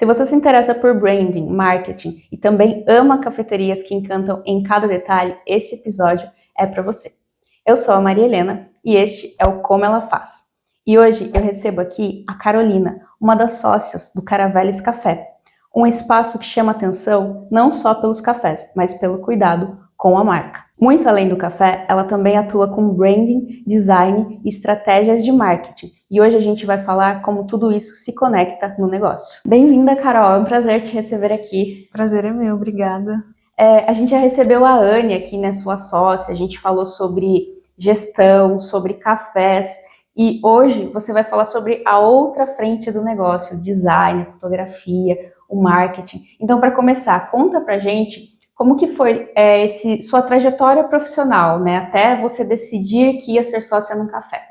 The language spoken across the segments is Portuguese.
Se você se interessa por branding, marketing e também ama cafeterias que encantam em cada detalhe, esse episódio é para você. Eu sou a Maria Helena e este é o Como Ela Faz. E hoje eu recebo aqui a Carolina, uma das sócias do Caraveles Café, um espaço que chama atenção não só pelos cafés, mas pelo cuidado com a marca. Muito além do café, ela também atua com branding, design e estratégias de marketing. E hoje a gente vai falar como tudo isso se conecta no negócio. Bem-vinda, Carol. É um prazer te receber aqui. Prazer é meu, obrigada. A gente já recebeu a Anne aqui, né, sua sócia. A gente falou sobre gestão, sobre cafés. E hoje você vai falar sobre a outra frente do negócio, o design, a fotografia, o marketing. Então, para começar, conta pra gente como que foi sua trajetória profissional, né? Até você decidir que ia ser sócia num café.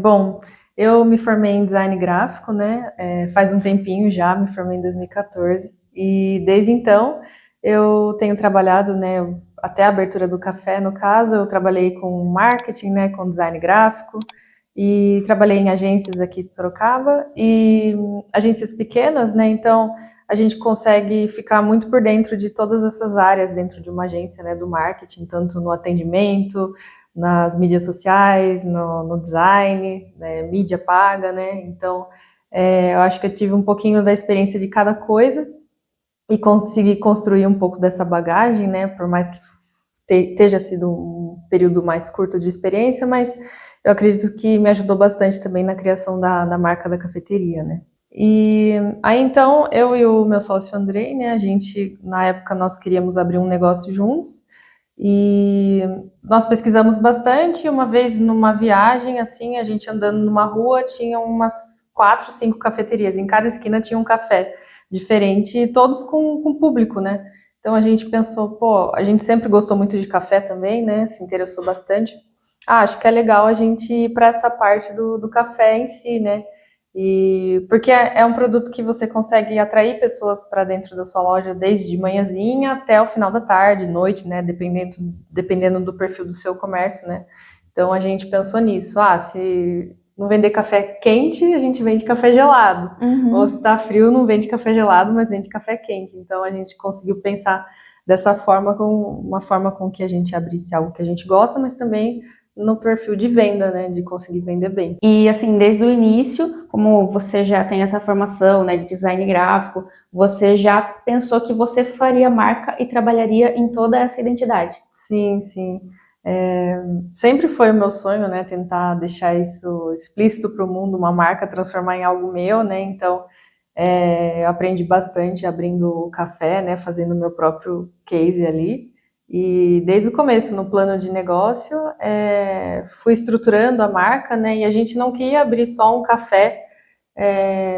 Bom, eu me formei em design gráfico, né? Faz um tempinho já, me formei em 2014 e desde então eu tenho trabalhado, né? Até a abertura do café, no caso, eu trabalhei com marketing, né? Com design gráfico e trabalhei em agências aqui de Sorocaba e agências pequenas, né? Então a gente consegue ficar muito por dentro de todas essas áreas dentro de uma agência, né? Do marketing, tanto no atendimento, nas mídias sociais, no design, né, mídia paga, né? Então, eu acho que eu tive um pouquinho da experiência de cada coisa e consegui construir um pouco dessa bagagem, né? Por mais que esteja sido um período mais curto de experiência, mas eu acredito que me ajudou bastante também na criação da marca da cafeteria, né? E aí então eu e o meu sócio Andrei, né? A gente na época nós queríamos abrir um negócio juntos. E nós pesquisamos bastante. Uma vez numa viagem, assim, a gente andando numa rua, tinha umas 4, 5 cafeterias. Em cada esquina tinha um café diferente, e todos com público, né? Então a gente pensou, pô, a gente sempre gostou muito de café também, né? Se interessou bastante. Acho que é legal a gente ir para essa parte do café em si, né? E porque é um produto que você consegue atrair pessoas para dentro da sua loja desde de manhãzinha até o final da tarde, noite, né? Dependendo do perfil do seu comércio, né? Então a gente pensou nisso. Se não vender café quente, a gente vende café gelado. Ou se tá frio, não vende café gelado, mas vende café quente. Então a gente conseguiu pensar dessa forma, com uma forma com que a gente abrisse algo que a gente gosta, mas também no perfil de venda, né? De conseguir vender bem. E assim, desde o início, como você já tem essa formação, né, de design gráfico, você já pensou que você faria marca e trabalharia em toda essa identidade? Sim, sim. Sempre foi o meu sonho, né? Tentar deixar isso explícito para o mundo, uma marca, transformar em algo meu, né? Então, eu aprendi bastante abrindo o café, né? Fazendo o meu próprio case ali. E desde o começo, no plano de negócio, fui estruturando a marca, né? E a gente não queria abrir só um café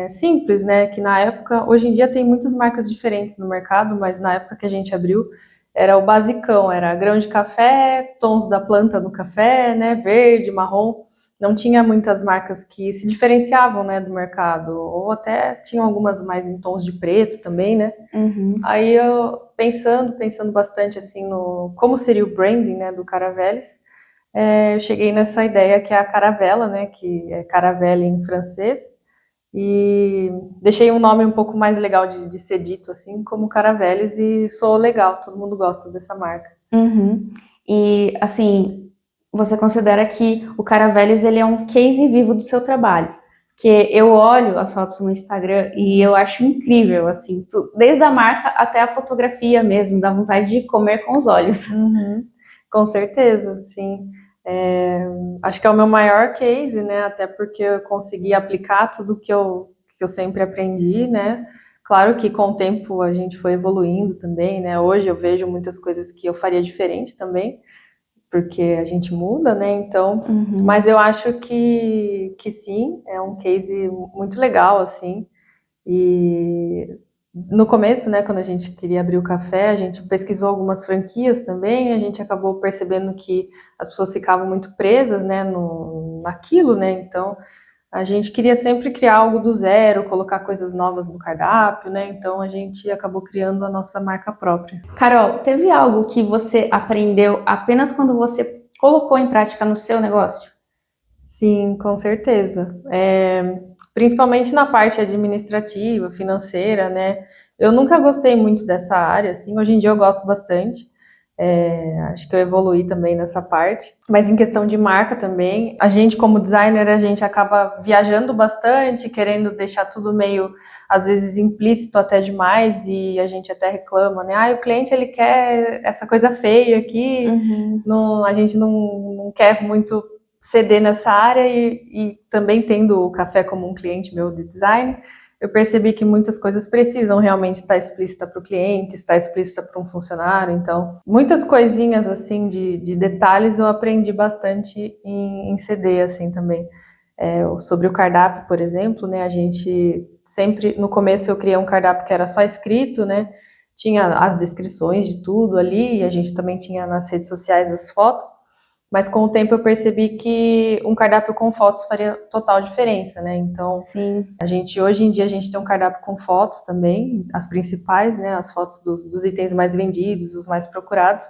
simples, né? Que na época, hoje em dia tem muitas marcas diferentes no mercado, mas na época que a gente abriu, era o basicão, era grão de café, tons da planta do café, né? Verde, marrom. Não tinha muitas marcas que se diferenciavam, né, do mercado, ou até tinham algumas mais em tons de preto também, né? Aí eu pensando bastante assim no como seria o branding, né, do Caraveles, eu cheguei nessa ideia que é a caravela, né, que é caravelle em francês, e deixei um nome um pouco mais legal de ser dito, assim, como Caraveles, e soou legal, todo mundo gosta dessa marca. E assim, você considera que o Caraveles ele é um case vivo do seu trabalho? Porque eu olho as fotos no Instagram e eu acho incrível, assim, desde a marca até a fotografia mesmo, dá vontade de comer com os olhos. Com certeza, sim. Acho que é o meu maior case, né? Até porque eu consegui aplicar tudo que eu sempre aprendi, né? Claro que com o tempo a gente foi evoluindo também, né? Hoje eu vejo muitas coisas que eu faria diferente também, porque a gente muda, né? Então, mas eu acho que sim, é um case muito legal, assim. E no começo, né, quando a gente queria abrir o café, a gente pesquisou algumas franquias também, a gente acabou percebendo que as pessoas ficavam muito presas, né, naquilo, né? Então, a gente queria sempre criar algo do zero, colocar coisas novas no cardápio, né? Então, a gente acabou criando a nossa marca própria. Carol, teve algo que você aprendeu apenas quando você colocou em prática no seu negócio? Sim, com certeza. principalmente na parte administrativa, financeira, né? Eu nunca gostei muito dessa área, assim, hoje em dia eu gosto bastante. Acho que eu evoluí também nessa parte. Mas em questão de marca também, a gente como designer, a gente acaba viajando bastante, querendo deixar tudo meio, às vezes, implícito até demais, e a gente até reclama, né? Ah, o cliente, ele quer essa coisa feia aqui, a gente não quer muito ceder nessa área, e também tendo o café como um cliente meu de design, eu percebi que muitas coisas precisam realmente estar explícita para o cliente, estar explícita para um funcionário. Então, muitas coisinhas assim de detalhes eu aprendi bastante em CD assim também. Sobre o cardápio, por exemplo, né? A gente sempre, no começo eu criei um cardápio que era só escrito, né? Tinha as descrições de tudo ali, e a gente também tinha nas redes sociais as fotos. Mas com o tempo eu percebi que um cardápio com fotos faria total diferença, né? Então, Sim. hoje em dia a gente tem um cardápio com fotos também, as principais, né? As fotos dos itens mais vendidos, os mais procurados.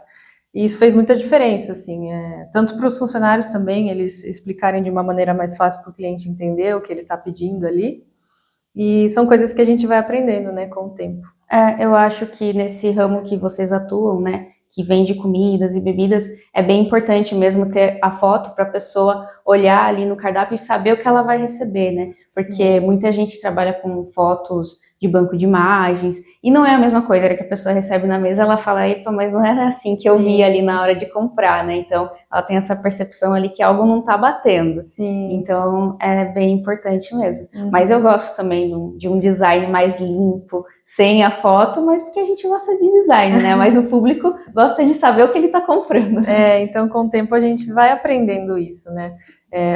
E isso fez muita diferença, assim, tanto para os funcionários também, eles explicarem de uma maneira mais fácil para o cliente entender o que ele está pedindo ali. E são coisas que a gente vai aprendendo, né, com o tempo. Eu acho que nesse ramo que vocês atuam, né, que vende comidas e bebidas, é bem importante mesmo ter a foto para a pessoa olhar ali no cardápio e saber o que ela vai receber, né? Porque muita gente trabalha com fotos de banco de imagens e não é a mesma coisa, era que a pessoa recebe na mesa, ela fala, epa, mas não era assim que eu vi ali na hora de comprar, né? Então, ela tem essa percepção ali que algo não tá batendo. Sim. Então, é bem importante mesmo. Mas eu gosto também de um design mais limpo, sem a foto, mas porque a gente gosta de design, né? Mas o público gosta de saber o que ele está comprando. Então com o tempo a gente vai aprendendo isso, né?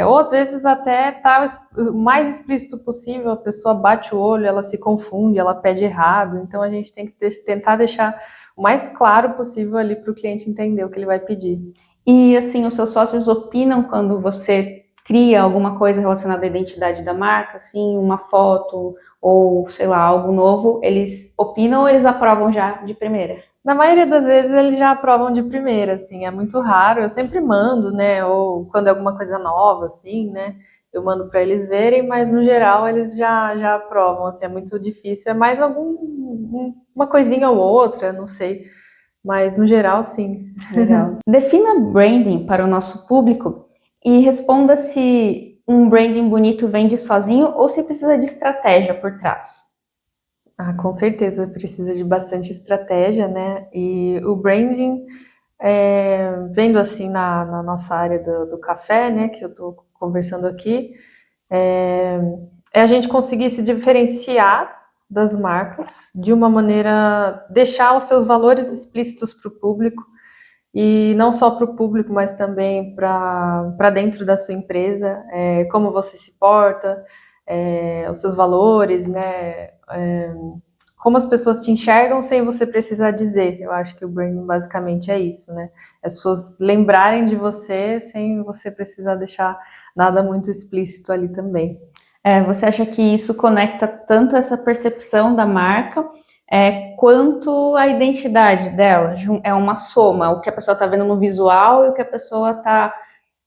Ou às vezes até tá o mais explícito possível, a pessoa bate o olho, ela se confunde, ela pede errado, então a gente tem que tentar deixar o mais claro possível ali para o cliente entender o que ele vai pedir. E assim, os seus sócios opinam quando você cria alguma coisa relacionada à identidade da marca, assim, uma foto ou, sei lá, algo novo, eles opinam ou eles aprovam já de primeira? Na maioria das vezes eles já aprovam de primeira, assim, é muito raro, eu sempre mando, né, ou quando é alguma coisa nova, assim, né, eu mando para eles verem, mas no geral eles já aprovam, assim, é muito difícil, é mais uma coisinha ou outra, não sei, mas no geral sim. Legal. Defina branding para o nosso público e responda se um branding bonito vende sozinho ou se precisa de estratégia por trás. Com certeza precisa de bastante estratégia, né? E o branding, vendo assim na nossa área do café, né, que eu estou conversando aqui, é a gente conseguir se diferenciar das marcas de uma maneira, deixar os seus valores explícitos para o público, e não só para o público, mas também para dentro da sua empresa, como você se porta, os seus valores, né? Como as pessoas te enxergam sem você precisar dizer. Eu acho que o branding basicamente é isso, né? As pessoas lembrarem de você sem você precisar deixar nada muito explícito ali também. Você acha que isso conecta tanto essa percepção da marca quanto a identidade dela? É uma soma, o que a pessoa está vendo no visual e o que a pessoa está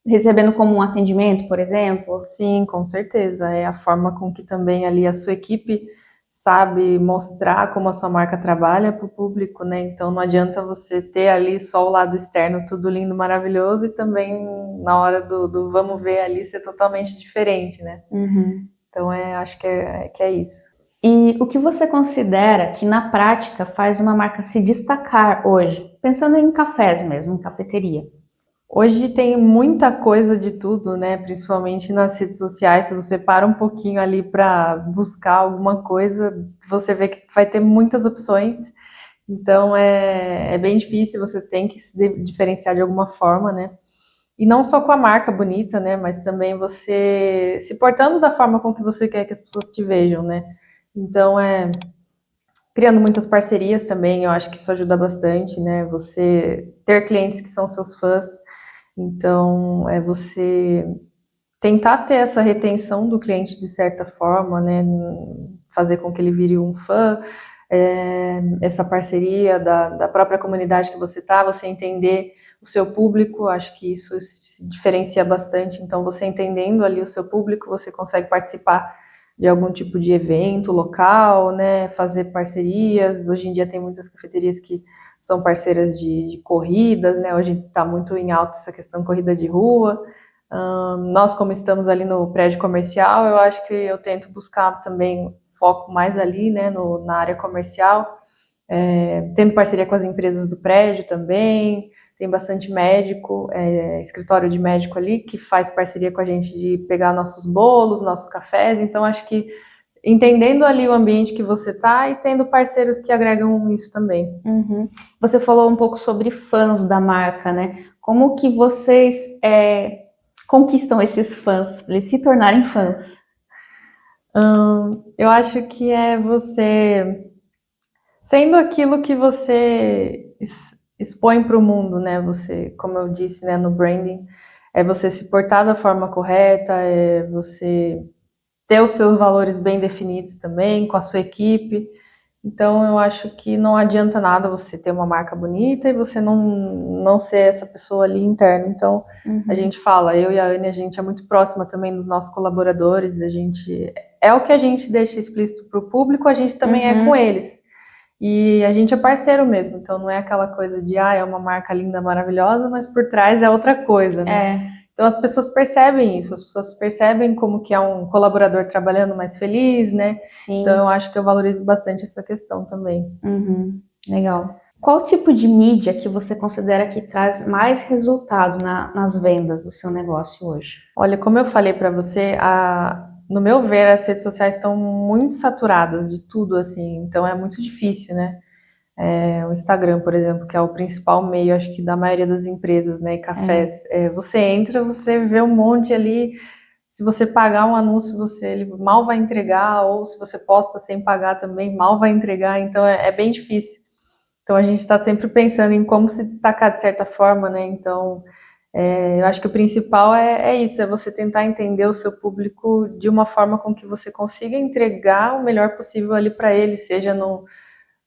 recebendo como um atendimento, por exemplo? Sim, com certeza. É a forma com que também ali a sua equipe sabe mostrar como a sua marca trabalha para o público, né? Então não adianta você ter ali só o lado externo, tudo lindo, maravilhoso, e também na hora do vamos ver ali ser totalmente diferente, né? Então acho que é isso. E o que você considera que na prática faz uma marca se destacar hoje? Pensando em cafés mesmo, em cafeteria. Hoje tem muita coisa de tudo, né? Principalmente nas redes sociais. Se você para um pouquinho ali para buscar alguma coisa, você vê que vai ter muitas opções. Então é bem difícil, você tem que se diferenciar de alguma forma, né? E não só com a marca bonita, né? Mas também você se portando da forma com que você quer que as pessoas te vejam, né? Então criando muitas parcerias também, eu acho que isso ajuda bastante, né? Você ter clientes que são seus fãs. Então, você tentar ter essa retenção do cliente de certa forma, né? Fazer com que ele vire um fã, essa parceria da própria comunidade que você está, você entender o seu público, acho que isso se diferencia bastante. Então, você entendendo ali o seu público, você consegue participar de algum tipo de evento local, né? Fazer parcerias. Hoje em dia tem muitas cafeterias que são parceiras de corridas, né? Hoje está muito em alta essa questão de corrida de rua. Nós, como estamos ali no prédio comercial, eu acho que eu tento buscar também foco mais ali, né, na área comercial, tendo parceria com as empresas do prédio também. Tem bastante médico, escritório de médico ali, que faz parceria com a gente de pegar nossos bolos, nossos cafés. Então, acho que entendendo ali o ambiente que você está e tendo parceiros que agregam isso também. Uhum. Você falou um pouco sobre fãs da marca, né? Como que vocês conquistam esses fãs, para eles se tornarem fãs? Eu acho que é você sendo aquilo que você expõe para o mundo, né? Você, como eu disse, né, no branding, é você se portar da forma correta, é você ter os seus valores bem definidos também, com a sua equipe. Então, eu acho que não adianta nada você ter uma marca bonita e você não ser essa pessoa ali interna. Então, a gente fala, eu e a Anne, a gente é muito próxima também dos nossos colaboradores, a gente é o que a gente deixa explícito para o público, a gente também é com eles. E a gente é parceiro mesmo, então não é aquela coisa de, é uma marca linda, maravilhosa, mas por trás é outra coisa, né? Então as pessoas percebem isso, as pessoas percebem como que é um colaborador trabalhando mais feliz, né? Sim. Então eu acho que eu valorizo bastante essa questão também. Legal. Qual tipo de mídia que você considera que traz mais resultado nas vendas do seu negócio hoje? Olha, como eu falei para você, no meu ver, as redes sociais estão muito saturadas de tudo, assim, então é muito difícil, né? O Instagram, por exemplo, que é o principal meio, acho que da maioria das empresas, né, e cafés, você entra, você vê um monte ali, se você pagar um anúncio, ele mal vai entregar, ou se você posta sem pagar também, mal vai entregar, então é bem difícil. Então a gente está sempre pensando em como se destacar de certa forma, né, então eu acho que o principal é isso, é você tentar entender o seu público de uma forma com que você consiga entregar o melhor possível ali para ele, seja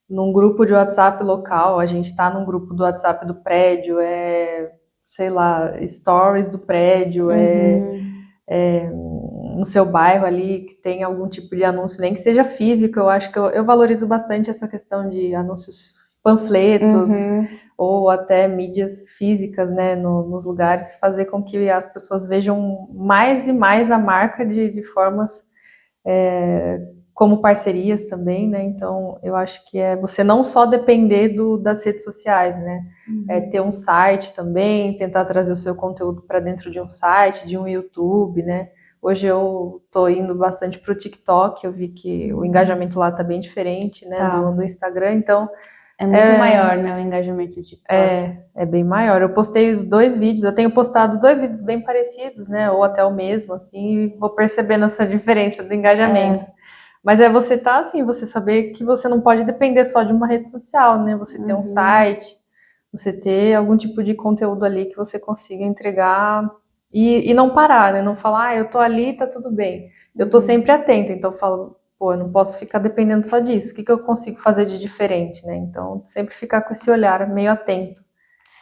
num grupo de WhatsApp local, a gente está num grupo do WhatsApp do prédio, sei lá, stories do prédio, no seu bairro ali, que tem algum tipo de anúncio, nem que seja físico, eu acho que eu valorizo bastante essa questão de anúncios, panfletos, ou até mídias físicas, né, nos lugares, fazer com que as pessoas vejam mais e mais a marca de formas como parcerias também, né? Então, eu acho que é você não só depender das redes sociais, né? É ter um site também, tentar trazer o seu conteúdo para dentro de um site, de um YouTube, né? Hoje eu tô indo bastante pro TikTok, eu vi que o engajamento lá tá bem diferente, né, do Instagram, então é muito maior, né, o engajamento do TikTok. É bem maior. Eu postei os 2 vídeos, eu tenho postado 2 vídeos bem parecidos, né, ou até o mesmo, assim, e vou percebendo essa diferença do engajamento. Mas você tá assim, você saber que você não pode depender só de uma rede social, né? Você ter um site, você ter algum tipo de conteúdo ali que você consiga entregar e não parar, né? Não falar, eu tô ali, tá tudo bem. Eu tô sempre atenta, então eu falo, eu não posso ficar dependendo só disso. O que eu consigo fazer de diferente, né? Então, sempre ficar com esse olhar meio atento.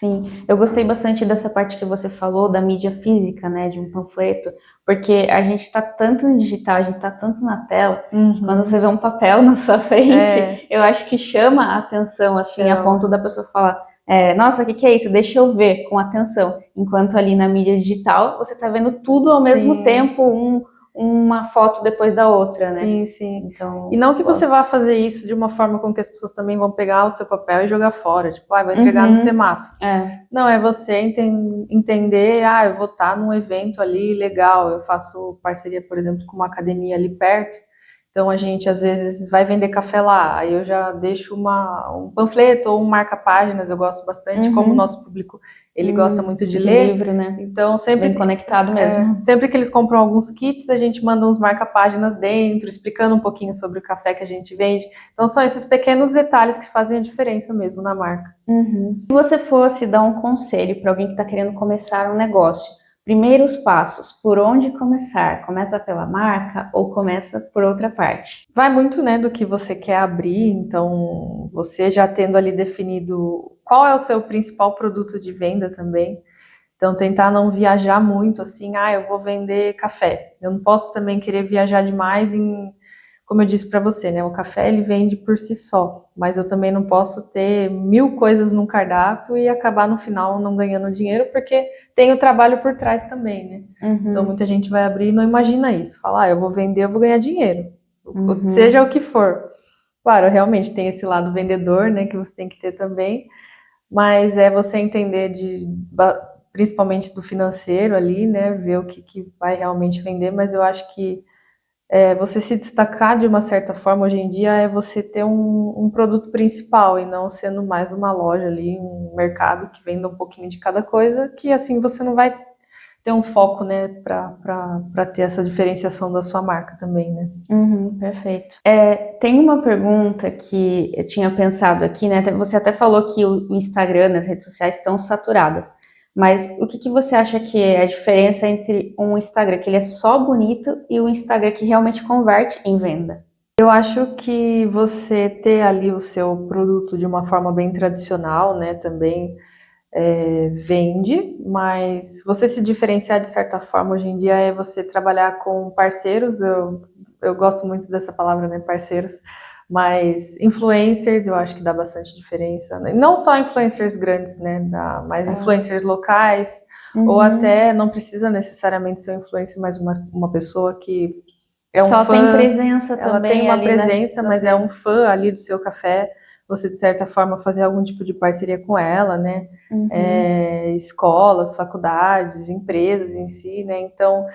Sim, eu gostei bastante dessa parte que você falou da mídia física, né, de um panfleto, porque a gente tá tanto no digital, a gente tá tanto na tela, quando você vê um papel na sua frente, eu acho que chama a atenção, assim, a ponto da pessoa falar, nossa, o que é isso? Deixa eu ver com atenção. Enquanto ali na mídia digital, você tá vendo tudo ao mesmo tempo, uma foto depois da outra, né? Sim, sim. Então, e não que você vá fazer isso de uma forma com que as pessoas também vão pegar o seu papel e jogar fora, tipo, vou entregar no semáforo. Não, é você entender, eu vou estar num evento ali legal, eu faço parceria, por exemplo, com uma academia ali perto, então a gente às vezes vai vender café lá, aí eu já deixo um panfleto ou um marca-páginas, eu gosto bastante, como o nosso público, ele gosta muito de ler, livro, né? Então sempre bem conectado mesmo. Sempre que eles compram alguns kits, a gente manda uns marca-páginas dentro, explicando um pouquinho sobre o café que a gente vende. Então são esses pequenos detalhes que fazem a diferença mesmo na marca. Se você fosse dar um conselho para alguém que está querendo começar um negócio, primeiros passos, por onde começar? Começa pela marca ou começa por outra parte? Vai muito, né, do que você quer abrir, então você já tendo ali definido qual é o seu principal produto de venda também, Então, tentar não viajar muito, assim, eu vou vender café. Eu não posso também querer viajar demais como eu disse para você, né? O café, ele vende por si só, mas eu também não posso ter 1000 coisas no cardápio e acabar no final não ganhando dinheiro, porque tem o trabalho por trás também, né? Então, muita gente vai abrir e não imagina isso. Fala, eu vou vender, eu vou ganhar dinheiro. Seja o que for. Claro, realmente tem esse lado vendedor, né, que você tem que ter também, mas é você entender principalmente do financeiro ali, né, ver o que vai realmente vender, mas eu acho que você se destacar de uma certa forma hoje em dia é você ter um produto principal e não sendo mais uma loja ali, um mercado que venda um pouquinho de cada coisa, que assim você não vai ter um foco, né, para ter essa diferenciação da sua marca também, né? Perfeito. Tem uma pergunta que eu tinha pensado aqui, né? Você até falou que o Instagram, as redes sociais estão saturadas, mas o que você acha que é a diferença entre um Instagram que ele é só bonito e um Instagram que realmente converte em venda? Eu acho que você ter ali o seu produto de uma forma bem tradicional, né, também vende, mas você se diferenciar de certa forma hoje em dia é você trabalhar com parceiros, eu gosto muito dessa palavra, né, parceiros, mas influencers eu acho que dá bastante diferença, né? Não só influencers grandes, né, mas influencers locais, ou até não precisa necessariamente ser um influencer, mas uma pessoa que é um ela fã, tem presença ela também tem uma ali presença, nas mas é um redes. fã ali do seu café, você de certa forma fazer algum tipo de parceria com ela, né? Escolas, faculdades, empresas em si, né? Então,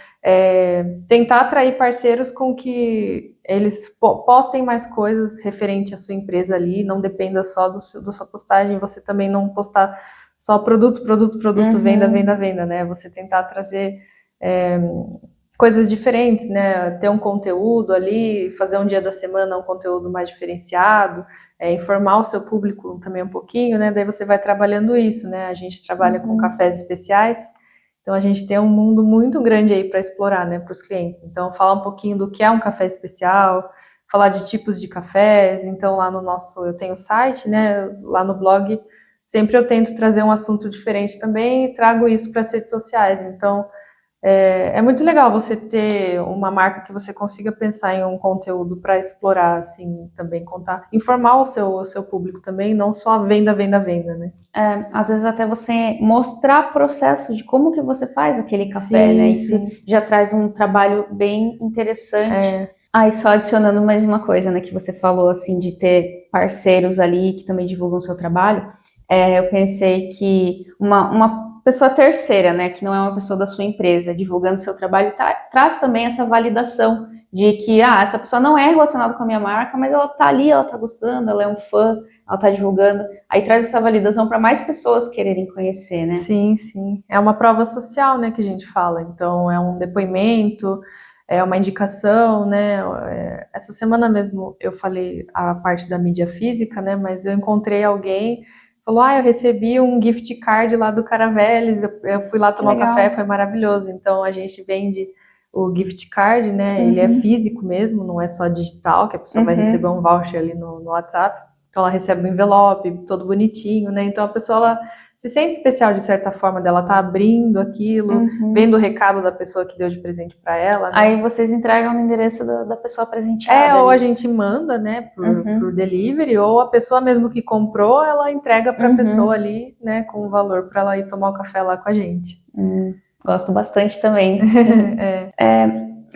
tentar atrair parceiros com que eles postem mais coisas referente à sua empresa ali, não dependa só da sua postagem, você também não postar só produto, venda, venda, venda, né? Você tentar trazer coisas diferentes, né? Ter um conteúdo ali, fazer um dia da semana um conteúdo mais diferenciado, informar o seu público também um pouquinho, né? Daí você vai trabalhando isso, né? A gente trabalha com cafés especiais, então a gente tem um mundo muito grande aí para explorar, né, para os clientes. Então, falar um pouquinho do que é um café especial, falar de tipos de cafés. Então, lá eu tenho o site, né? Lá no blog, sempre eu tento trazer um assunto diferente também e trago isso para as redes sociais. Então, é muito legal você ter uma marca que você consiga pensar em um conteúdo para explorar, assim, também contar, informar o seu público também, não só venda, venda, venda, né? Às vezes até você mostrar processo de como que você faz aquele café, né? Sim, Isso sim. já traz um trabalho bem interessante. E só adicionando mais uma coisa, né, que você falou, assim, de ter parceiros ali que também divulgam o seu trabalho, eu pensei que uma pessoa terceira, né, que não é uma pessoa da sua empresa, divulgando seu trabalho, traz também essa validação de que, essa pessoa não é relacionada com a minha marca, mas ela tá ali, ela tá gostando, ela é um fã, ela tá divulgando, aí traz essa validação para mais pessoas quererem conhecer, né? Sim, sim. É uma prova social, né, que a gente fala. Então, é um depoimento, é uma indicação, né? Essa semana mesmo eu falei a parte da mídia física, né? Mas eu encontrei alguém, falou, eu recebi um gift card lá do Caraveles, eu fui lá tomar um café, foi maravilhoso. Então, a gente vende o gift card, né? Ele é físico mesmo, não é só digital, que a pessoa vai receber um voucher ali no WhatsApp. Então, ela recebe um envelope todo bonitinho, né? Então, a pessoa, ela se sente especial de certa forma, dela tá abrindo aquilo, vendo o recado da pessoa que deu de presente para ela, né? Aí vocês entregam no endereço da pessoa presenteada. Ou a gente manda, né, por delivery, ou a pessoa mesmo que comprou, ela entrega para a pessoa ali, né, com o valor para ela ir tomar o café lá com a gente. Gosto bastante também.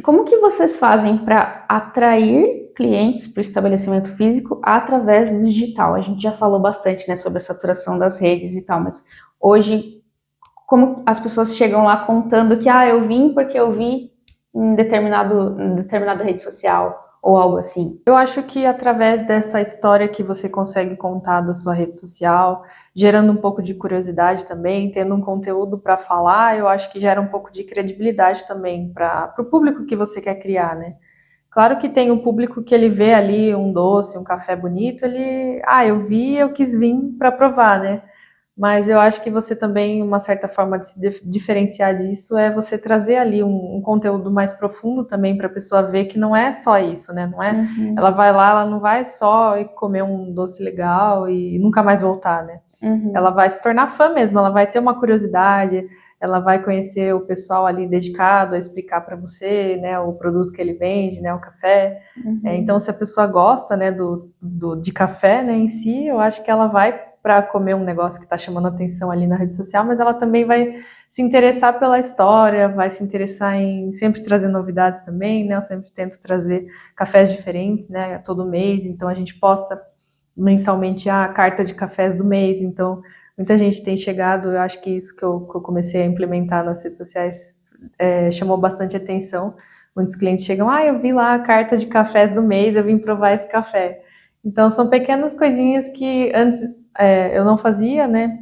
Como que vocês fazem para atrair clientes para o estabelecimento físico através do digital? A gente já falou bastante, né, sobre a saturação das redes e tal, mas hoje, como as pessoas chegam lá contando que eu vim porque eu vi em determinada rede social ou algo assim? Eu acho que através dessa história que você consegue contar da sua rede social, gerando um pouco de curiosidade também, tendo um conteúdo para falar, eu acho que gera um pouco de credibilidade também para o público que você quer criar, né? Claro que tem o público que ele vê ali um doce, um café bonito, eu vi, eu quis vir para provar, né? Mas eu acho que você também, uma certa forma de se diferenciar disso é você trazer ali um conteúdo mais profundo também para a pessoa ver que não é só isso, né? Não é, ela vai lá, ela não vai só ir comer um doce legal e nunca mais voltar, né? Ela vai se tornar fã mesmo, ela vai ter uma curiosidade, ela vai conhecer o pessoal ali dedicado a explicar para você, né, o produto que ele vende, né, o café. Então, se a pessoa gosta, né, de café, né, em si, eu acho que ela vai para comer um negócio que está chamando atenção ali na rede social, mas ela também vai se interessar pela história, vai se interessar em sempre trazer novidades também, né? Eu sempre tento trazer cafés diferentes, né, todo mês, então a gente posta mensalmente a carta de cafés do mês, então muita gente tem chegado, eu acho que isso que eu comecei a implementar nas redes sociais chamou bastante atenção. Muitos clientes chegam, eu vi lá a carta de cafés do mês, eu vim provar esse café. Então são pequenas coisinhas que antes eu não fazia, né?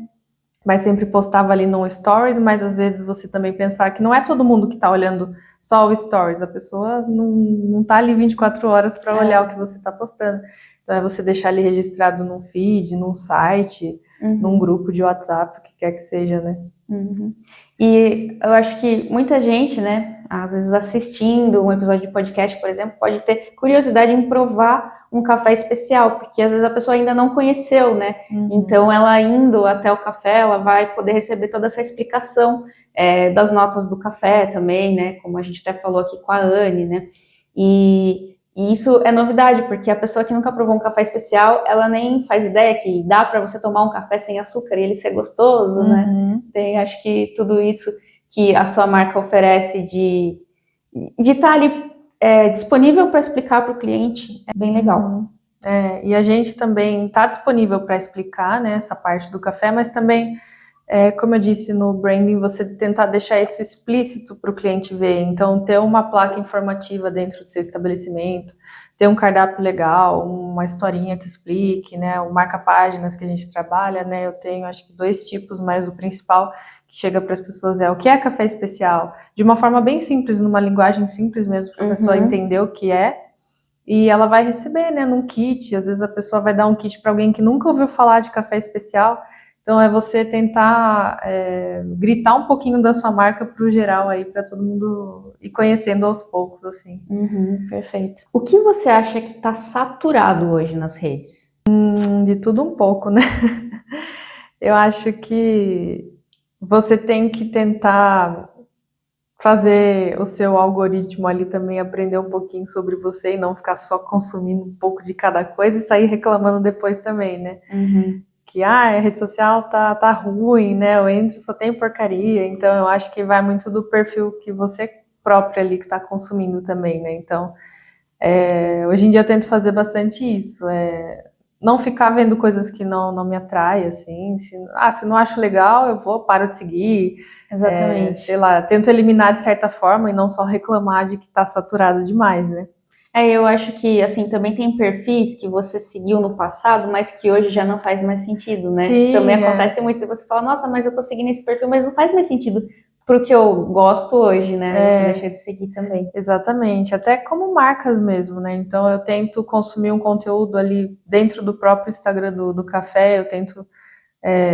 Mas sempre postava ali no Stories, mas às vezes você também pensar que não é todo mundo que está olhando só o Stories, a pessoa não está ali 24 horas para olhar o que você está postando. Então é você deixar ali registrado num feed, num site, num grupo de WhatsApp, o que quer que seja, né? E eu acho que muita gente, né, às vezes assistindo um episódio de podcast, por exemplo, pode ter curiosidade em provar um café especial, porque às vezes a pessoa ainda não conheceu, né? Então ela indo até o café, ela vai poder receber toda essa explicação das notas do café também, né? Como a gente até falou aqui com a Anne, né? E isso é novidade, porque a pessoa que nunca provou um café especial, ela nem faz ideia que dá para você tomar um café sem açúcar e ele ser gostoso, né? Tem, acho que tudo isso que a sua marca oferece de estar ali disponível para explicar para o cliente é bem legal. E a gente também está disponível para explicar, né, essa parte do café, mas também, como eu disse no branding, você tentar deixar isso explícito para o cliente ver. Então, ter uma placa informativa dentro do seu estabelecimento, ter um cardápio legal, uma historinha que explique, né, o marca-páginas que a gente trabalha, né, eu tenho acho que 2 tipos, mas o principal que chega para as pessoas é o que é café especial, de uma forma bem simples, numa linguagem simples mesmo, para a pessoa entender o que é. E ela vai receber, né, num kit. Às vezes a pessoa vai dar um kit para alguém que nunca ouviu falar de café especial. Então é você tentar gritar um pouquinho da sua marca para o geral aí, para todo mundo ir conhecendo aos poucos, assim. Perfeito. O que você acha que está saturado hoje nas redes? De tudo um pouco, né? Eu acho que você tem que tentar fazer o seu algoritmo ali também aprender um pouquinho sobre você e não ficar só consumindo um pouco de cada coisa e sair reclamando depois também, né? Que a rede social tá ruim, né? Eu entro só tem porcaria. Então eu acho que vai muito do perfil que você próprio ali que está consumindo também, né? Então hoje em dia eu tento fazer bastante isso, não ficar vendo coisas que não me atraem, assim. Se não acho legal, eu paro de seguir. Exatamente. Sei lá, tento eliminar de certa forma e não só reclamar de que tá saturado demais, né? Eu acho que, assim, também tem perfis que você seguiu no passado, mas que hoje já não faz mais sentido, né? Sim, também acontece muito de você falar, nossa, mas eu tô seguindo esse perfil, mas não faz mais sentido pro que eu gosto hoje, né? Você deixa de seguir também. Exatamente, até como marcas mesmo, né? Então eu tento consumir um conteúdo ali dentro do próprio Instagram do café, eu tento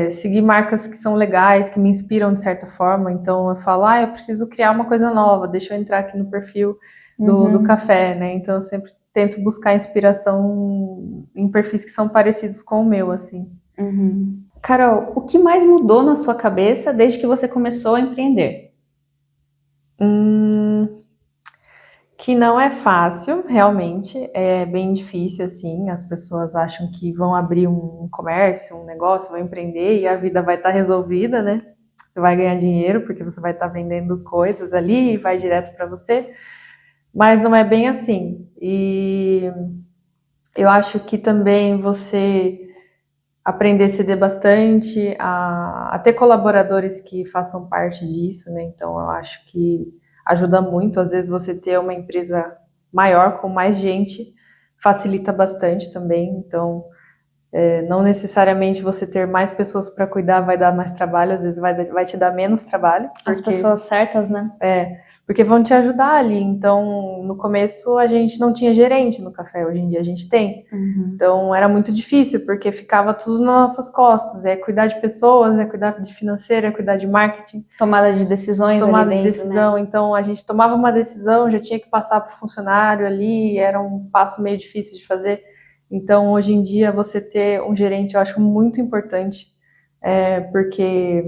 seguir marcas que são legais, que me inspiram de certa forma. Então eu falo, eu preciso criar uma coisa nova, deixa eu entrar aqui no perfil do café, né? Então eu sempre tento buscar inspiração em perfis que são parecidos com o meu, assim. Carol, o que mais mudou na sua cabeça desde que você começou a empreender? Que não é fácil, realmente, é bem difícil, assim, as pessoas acham que vão abrir um comércio, um negócio, vão empreender e a vida vai estar resolvida, né? Você vai ganhar dinheiro porque você vai estar vendendo coisas ali e vai direto para você, mas não é bem assim. E eu acho que também você aprender a ceder bastante, a ter colaboradores que façam parte disso, né? Então eu acho que ajuda muito. Às vezes você ter uma empresa maior, com mais gente, facilita bastante também. Então, não necessariamente você ter mais pessoas para cuidar vai dar mais trabalho, às vezes vai te dar menos trabalho. As pessoas certas, né? Porque vão te ajudar ali. Então, no começo a gente não tinha gerente no café, hoje em dia a gente tem. Então, era muito difícil, porque ficava tudo nas nossas costas. É cuidar de pessoas, é cuidar de financeiro, é cuidar de marketing. Tomada de decisões Tomada ali de dentro, decisão. né? Então, a gente tomava uma decisão, já tinha que passar para o funcionário ali, era um passo meio difícil de fazer. Então, hoje em dia, você ter um gerente, eu acho muito importante, porque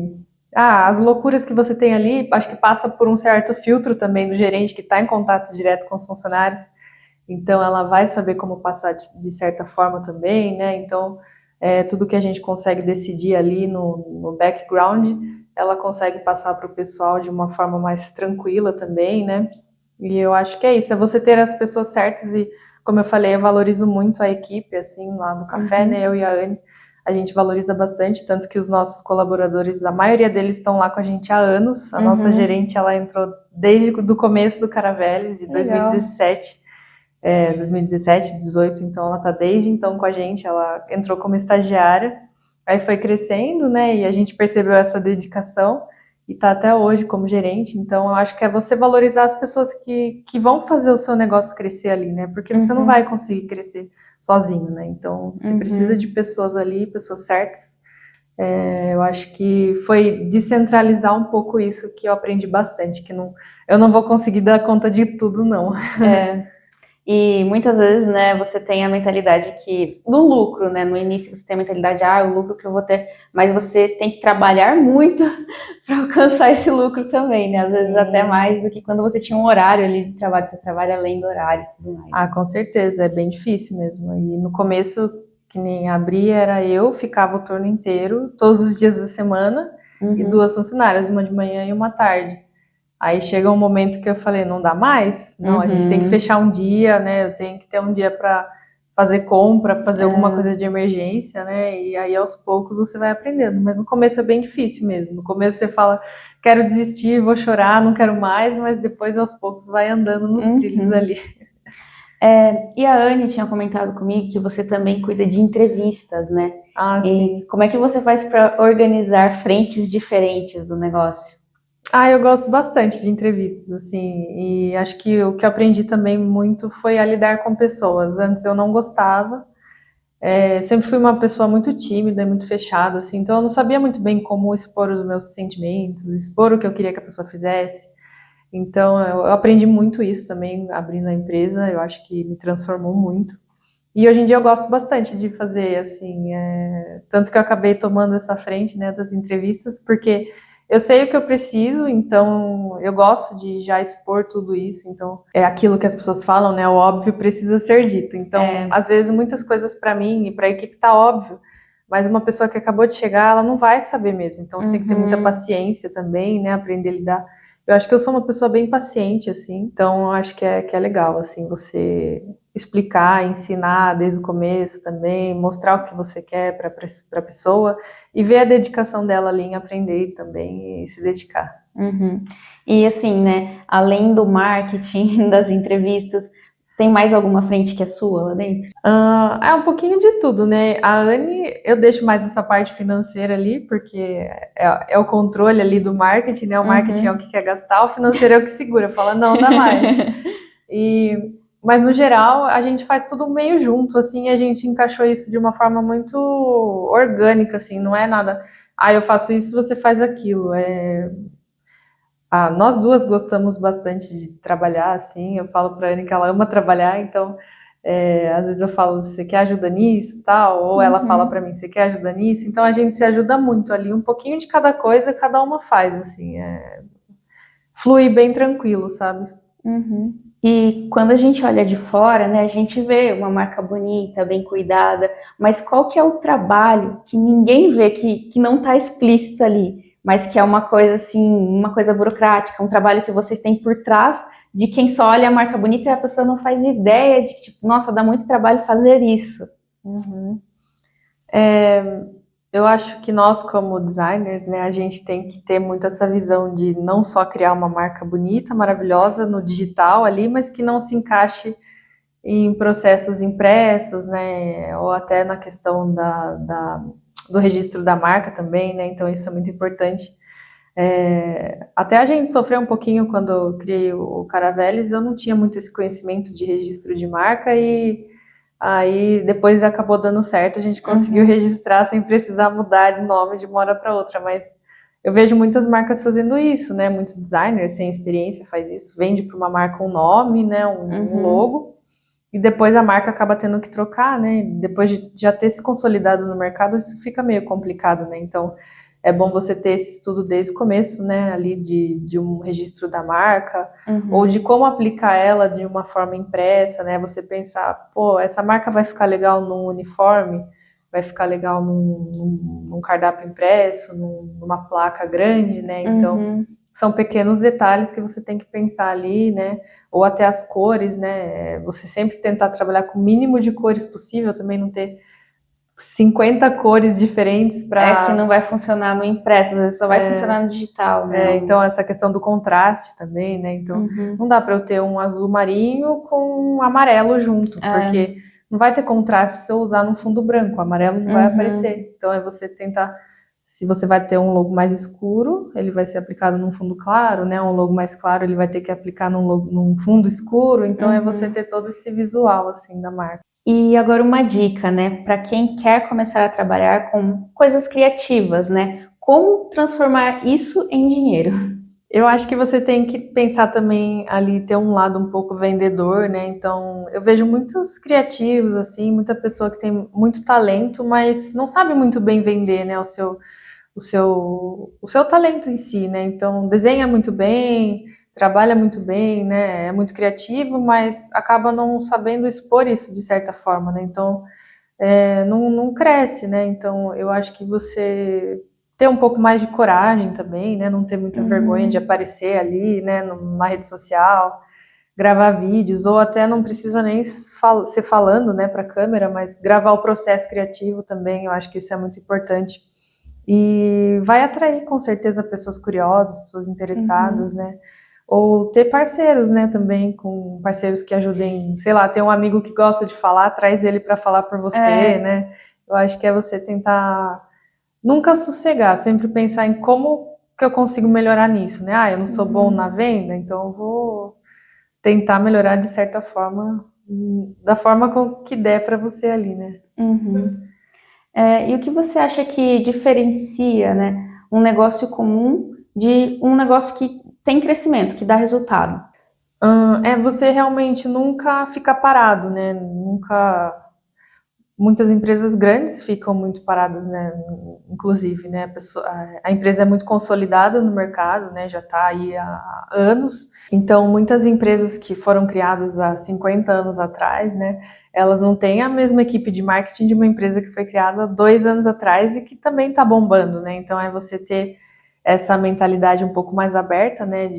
as loucuras que você tem ali, acho que passa por um certo filtro também do gerente que está em contato direto com os funcionários. Então, ela vai saber como passar de certa forma também, né? Então, tudo que a gente consegue decidir ali no background, ela consegue passar para o pessoal de uma forma mais tranquila também, né? E eu acho que é isso, é você ter as pessoas certas e, como eu falei, eu valorizo muito a equipe, assim, lá no café, né? Eu e a Anne, a gente valoriza bastante, tanto que os nossos colaboradores, a maioria deles estão lá com a gente há anos. A nossa gerente, ela entrou desde o começo do Caraveles, de Legal. 2017. 2017, 18, então ela tá desde então com a gente, ela entrou como estagiária, aí foi crescendo, né, e a gente percebeu essa dedicação e tá até hoje como gerente, então eu acho que é você valorizar as pessoas que vão fazer o seu negócio crescer ali, né, porque você não vai conseguir crescer sozinho, né, então você precisa de pessoas ali, pessoas certas. Eu acho que foi descentralizar um pouco isso que eu aprendi bastante, que não, eu não vou conseguir dar conta de tudo, não. E muitas vezes, né, você tem a mentalidade que, do lucro, né, no início você tem a mentalidade, o lucro que eu vou ter, mas você tem que trabalhar muito para alcançar esse lucro também, né, às vezes até mais do que quando você tinha um horário ali de trabalho, você trabalha além do horário e tudo mais. Com certeza, é bem difícil mesmo. E no começo, que nem abri, era eu, ficava o turno inteiro, todos os dias da semana, e duas funcionárias, uma de manhã e uma à tarde. Aí chega um momento que eu falei, não dá mais? Não, a gente tem que fechar um dia, né? Eu tenho que ter um dia para fazer compra, fazer alguma coisa de emergência, né? E aí aos poucos você vai aprendendo. Mas no começo é bem difícil mesmo. No começo você fala, quero desistir, vou chorar, não quero mais, mas depois aos poucos vai andando nos trilhos ali. E a Anne tinha comentado comigo que você também cuida de entrevistas, né? Sim. E como é que você faz para organizar frentes diferentes do negócio? Eu gosto bastante de entrevistas, assim, e acho que o que eu aprendi também muito foi a lidar com pessoas. Antes eu não gostava, sempre fui uma pessoa muito tímida e muito fechada, assim, então eu não sabia muito bem como expor os meus sentimentos, expor o que eu queria que a pessoa fizesse. Então eu aprendi muito isso também abrindo a empresa, eu acho que me transformou muito. E hoje em dia eu gosto bastante de fazer, assim, tanto que eu acabei tomando essa frente, né, das entrevistas, porque eu sei o que eu preciso, então eu gosto de já expor tudo isso, então é aquilo que as pessoas falam, né, o óbvio precisa ser dito. Então, às vezes, muitas coisas para mim e para a equipe tá óbvio, mas uma pessoa que acabou de chegar, ela não vai saber mesmo, então você tem que ter muita paciência também, né, aprender a lidar. Eu acho que eu sou uma pessoa bem paciente, assim, então eu acho que é legal, assim, você explicar, ensinar desde o começo também, mostrar o que você quer para a pessoa e ver a dedicação dela ali em aprender também e se dedicar. E assim, né, além do marketing, das entrevistas, tem mais alguma frente que é sua lá dentro? É um pouquinho de tudo, né? A Anne, eu deixo mais essa parte financeira ali, porque é o controle ali do marketing, né? O marketing é o que quer gastar, o financeiro é o que segura, fala, não, dá mais. Mas no geral, a gente faz tudo meio junto, assim, a gente encaixou isso de uma forma muito orgânica, assim, não é nada, eu faço isso, você faz aquilo. Nós duas gostamos bastante de trabalhar, assim, eu falo pra Anne que ela ama trabalhar, então às vezes eu falo, você quer ajuda nisso, tal, ou ela fala pra mim, você quer ajuda nisso, então a gente se ajuda muito ali, um pouquinho de cada coisa, cada uma faz, assim, flui bem tranquilo, sabe? E quando a gente olha de fora, né, a gente vê uma marca bonita, bem cuidada, mas qual que é o trabalho que ninguém vê, que não está explícito ali, mas que é uma coisa assim, uma coisa burocrática, um trabalho que vocês têm por trás de quem só olha a marca bonita e a pessoa não faz ideia de que, tipo, nossa, dá muito trabalho fazer isso. Eu acho que nós, como designers, né, a gente tem que ter muito essa visão de não só criar uma marca bonita, maravilhosa no digital ali, mas que não se encaixe em processos impressos, né, ou até na questão do registro da marca também, né, então isso é muito importante. Até a gente sofreu um pouquinho quando eu criei o Caraveles, eu não tinha muito esse conhecimento de registro de marca e aí depois acabou dando certo, a gente conseguiu registrar sem precisar mudar de nome de uma hora para outra, mas eu vejo muitas marcas fazendo isso, né? Muitos designers sem experiência faz isso, vende para uma marca um nome, né? Um logo, e depois a marca acaba tendo que trocar, né? Depois de já ter se consolidado no mercado, isso fica meio complicado, né? Então é bom você ter esse estudo desde o começo, né, ali de um registro da marca, ou de como aplicar ela de uma forma impressa, né, você pensar, pô, essa marca vai ficar legal num uniforme, vai ficar legal num cardápio impresso, numa placa grande, né, então são pequenos detalhes que você tem que pensar ali, né, ou até as cores, né, você sempre tentar trabalhar com o mínimo de cores possível, também não ter 50 cores diferentes para... É que não vai funcionar no impresso, às vezes só vai funcionar no digital, né? Então essa questão do contraste também, né? Então não dá para eu ter um azul marinho com um amarelo junto, porque não vai ter contraste se eu usar num fundo branco, o amarelo não vai aparecer. Então é você tentar, se você vai ter um logo mais escuro, ele vai ser aplicado num fundo claro, né? Um logo mais claro, ele vai ter que aplicar num fundo escuro. Então é você ter todo esse visual assim da marca. E agora uma dica, né, para quem quer começar a trabalhar com coisas criativas, né? Como transformar isso em dinheiro? Eu acho que você tem que pensar também ali, ter um lado um pouco vendedor, né? Então, eu vejo muitos criativos, assim, muita pessoa que tem muito talento, mas não sabe muito bem vender, né? O seu talento em si, né? Então, desenha muito bem, trabalha muito bem, né? É muito criativo, mas acaba não sabendo expor isso de certa forma, né? Então, não cresce, né? Então, eu acho que você ter um pouco mais de coragem também, né? Não ter muita vergonha de aparecer ali, né? Numa rede social, gravar vídeos, ou até não precisa nem ser falando, né, para a câmera, mas gravar o processo criativo também. Eu acho que isso é muito importante. E vai atrair, com certeza, pessoas curiosas, pessoas interessadas, né? Ou ter parceiros, né, também, com parceiros que ajudem, sei lá, ter um amigo que gosta de falar, traz ele para falar por você, né? Eu acho que é você tentar nunca sossegar, sempre pensar em como que eu consigo melhorar nisso, né? Ah, eu não sou bom na venda, então eu vou tentar melhorar de certa forma, da forma que der para você ali, né? E o que você acha que diferencia, né, um negócio comum de um negócio que tem crescimento, que dá resultado? É você realmente nunca ficar parado, né? Nunca. Muitas empresas grandes ficam muito paradas, né? Inclusive, né? A empresa é muito consolidada no mercado, né? Já está aí há anos. Então, muitas empresas que foram criadas há 50 anos atrás, né? Elas não têm a mesma equipe de marketing de uma empresa que foi criada 2 anos atrás e que também está bombando, né? Então, é você ter essa mentalidade um pouco mais aberta, né?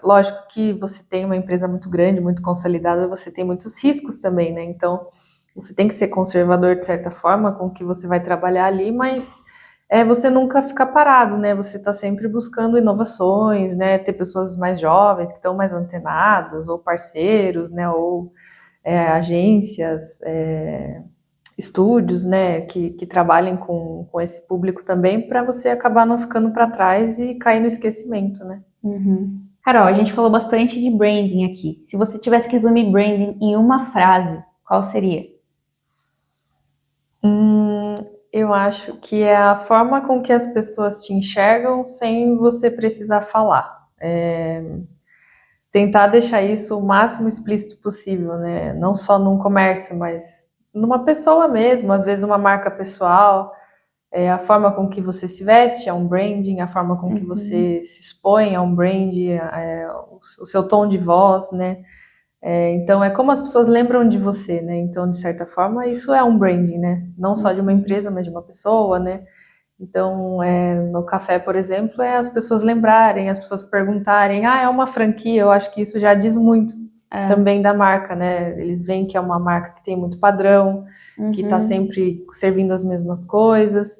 Lógico que você tem uma empresa muito grande, muito consolidada, você tem muitos riscos também, né? Então, você tem que ser conservador de certa forma com o que você vai trabalhar ali, mas você nunca ficar parado, né? Você está sempre buscando inovações, né? Ter pessoas mais jovens que estão mais antenadas, ou parceiros, né? Ou agências, estúdios, né? Que trabalhem com esse público também, para você acabar não ficando para trás e cair no esquecimento, né? Carol, a gente falou bastante de branding aqui. Se você tivesse que resumir branding em uma frase, qual seria? Eu acho que é a forma com que as pessoas te enxergam sem você precisar falar. Tentar deixar isso o máximo explícito possível, né? Não só num comércio, mas numa pessoa mesmo, às vezes uma marca pessoal. A forma com que você se veste é um branding, a forma com que você se expõe é um branding, o seu tom de voz, né? Então, é como as pessoas lembram de você, né? Então, de certa forma, isso é um branding, né? Não só de uma empresa, mas de uma pessoa, né? Então, no café, por exemplo, as pessoas lembrarem, as pessoas perguntarem, é uma franquia, eu acho que isso já diz muito também da marca, né? Eles veem que é uma marca que tem muito padrão, que está sempre servindo as mesmas coisas,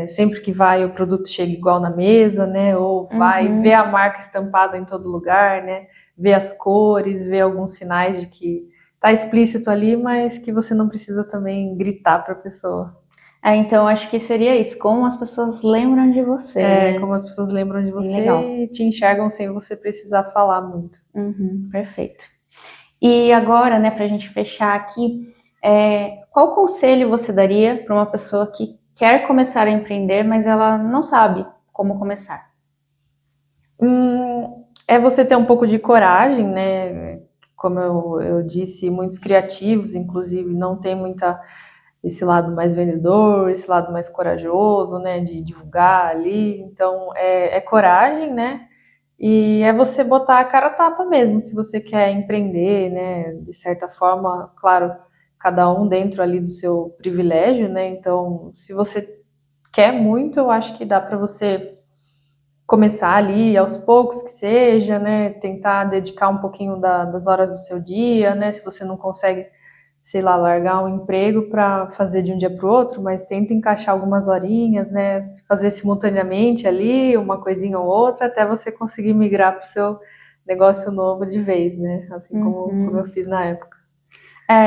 sempre que vai o produto chega igual na mesa, né? Ou vai ver a marca estampada em todo lugar, né? Ver as cores, ver alguns sinais de que está explícito ali, mas que você não precisa também gritar para a pessoa. Então acho que seria isso, como as pessoas lembram de você, né? Como as pessoas lembram de você legal. e te enxergam sem você precisar falar muito. Perfeito. E agora, né, para a gente fechar aqui, qual conselho você daria para uma pessoa que quer começar a empreender, mas ela não sabe como começar? É você ter um pouco de coragem, né? Como eu disse, muitos criativos, inclusive, não tem muita esse lado mais vendedor, esse lado mais corajoso, né, de divulgar ali. Então, é coragem, né? E é você botar a cara a tapa mesmo, se você quer empreender, né? De certa forma, claro, cada um dentro ali do seu privilégio, né? Então, se você quer muito, eu acho que dá para você começar ali aos poucos que seja, né? Tentar dedicar um pouquinho das horas do seu dia, né? Se você não consegue, sei lá, largar um emprego para fazer de um dia para o outro, mas tenta encaixar algumas horinhas, né? Fazer simultaneamente ali, uma coisinha ou outra, até você conseguir migrar para o seu negócio novo de vez, né? Assim como eu fiz na época.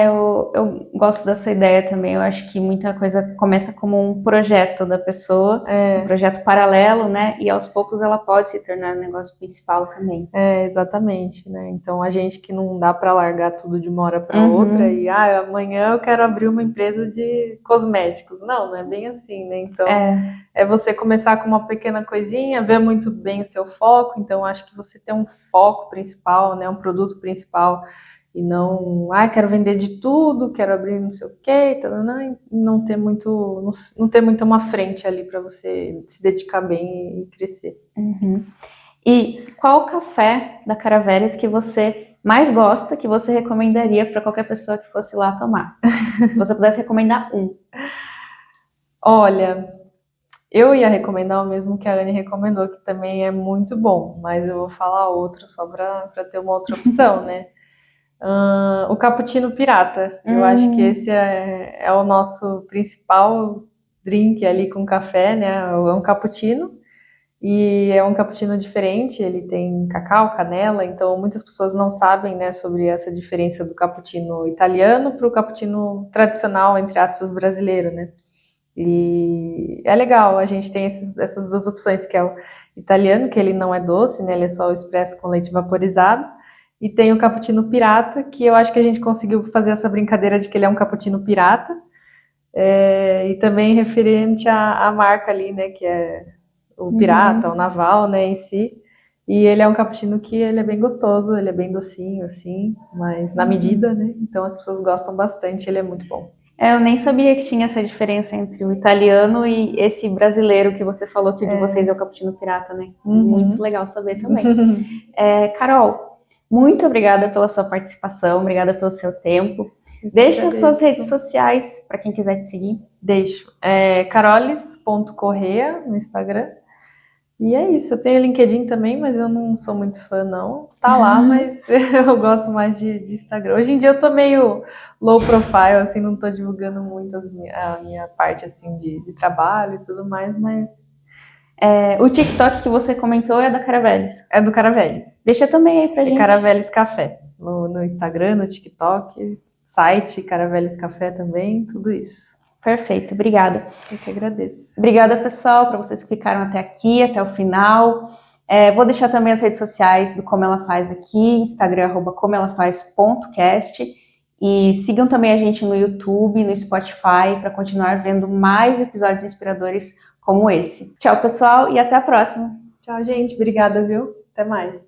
Eu gosto dessa ideia também. Eu acho que muita coisa começa como um projeto da pessoa, um projeto paralelo, né? E aos poucos ela pode se tornar um negócio principal também. Exatamente, né? Então a gente que não dá para largar tudo de uma hora para outra e amanhã eu quero abrir uma empresa de cosméticos. Não é bem assim, né? Então é você começar com uma pequena coisinha, ver muito bem o seu foco. Então acho que você tem um foco principal, né? Um produto principal. E não, quero vender de tudo, quero abrir não sei o quê, não ter muito, não ter muito uma frente ali para você se dedicar bem e crescer. E qual café da Caravelhas que você mais gosta, que você recomendaria para qualquer pessoa que fosse lá tomar? Se você pudesse recomendar um. Olha, eu ia recomendar o mesmo que a Anne recomendou, que também é muito bom, mas eu vou falar outro só para ter uma outra opção, né? O cappuccino pirata. Eu acho que esse é o nosso principal drink ali com café, né? É um cappuccino. E é um cappuccino diferente, ele tem cacau, canela, então muitas pessoas não sabem, né, sobre essa diferença do cappuccino italiano para o cappuccino tradicional, entre aspas, brasileiro, né? E é legal, a gente tem essas duas opções, que é o italiano, que ele não é doce, né, ele é só o expresso com leite vaporizado, e tem o cappuccino pirata, que eu acho que a gente conseguiu fazer essa brincadeira de que ele é um cappuccino pirata, e também referente à marca ali, né, que é o pirata, o naval, né, em si. E ele é um cappuccino que ele é bem gostoso, ele é bem docinho, assim, mas na medida, né? Então as pessoas gostam bastante, ele é muito bom. Eu nem sabia que tinha essa diferença entre o italiano e esse brasileiro que você falou que o de vocês é o cappuccino pirata, né? Muito legal saber também. Carol, muito obrigada pela sua participação, obrigada pelo seu tempo. Deixa as suas redes sociais para quem quiser te seguir. Deixo. Carolis.correa no Instagram. E é isso, eu tenho LinkedIn também, mas eu não sou muito fã, não. Tá lá, mas eu gosto mais de Instagram. Hoje em dia eu tô meio low profile, assim, não tô divulgando muito a minha parte, assim, de trabalho e tudo mais, mas... O TikTok que você comentou é da Caravelhas? É do Caravelhas. Deixa também aí pra gente. Caravelhas Café, no Instagram, no TikTok, site Caravelhas Café também, tudo isso. Perfeito, obrigada. Eu que agradeço. Obrigada, pessoal, para vocês que ficaram até aqui, até o final. Vou deixar também as redes sociais do Como Ela Faz aqui, Instagram, @comoelafaz.cast. E sigam também a gente no YouTube, no Spotify, para continuar vendo mais episódios inspiradores como esse. Tchau, pessoal, e até a próxima. Tchau, gente. Obrigada, viu? Até mais.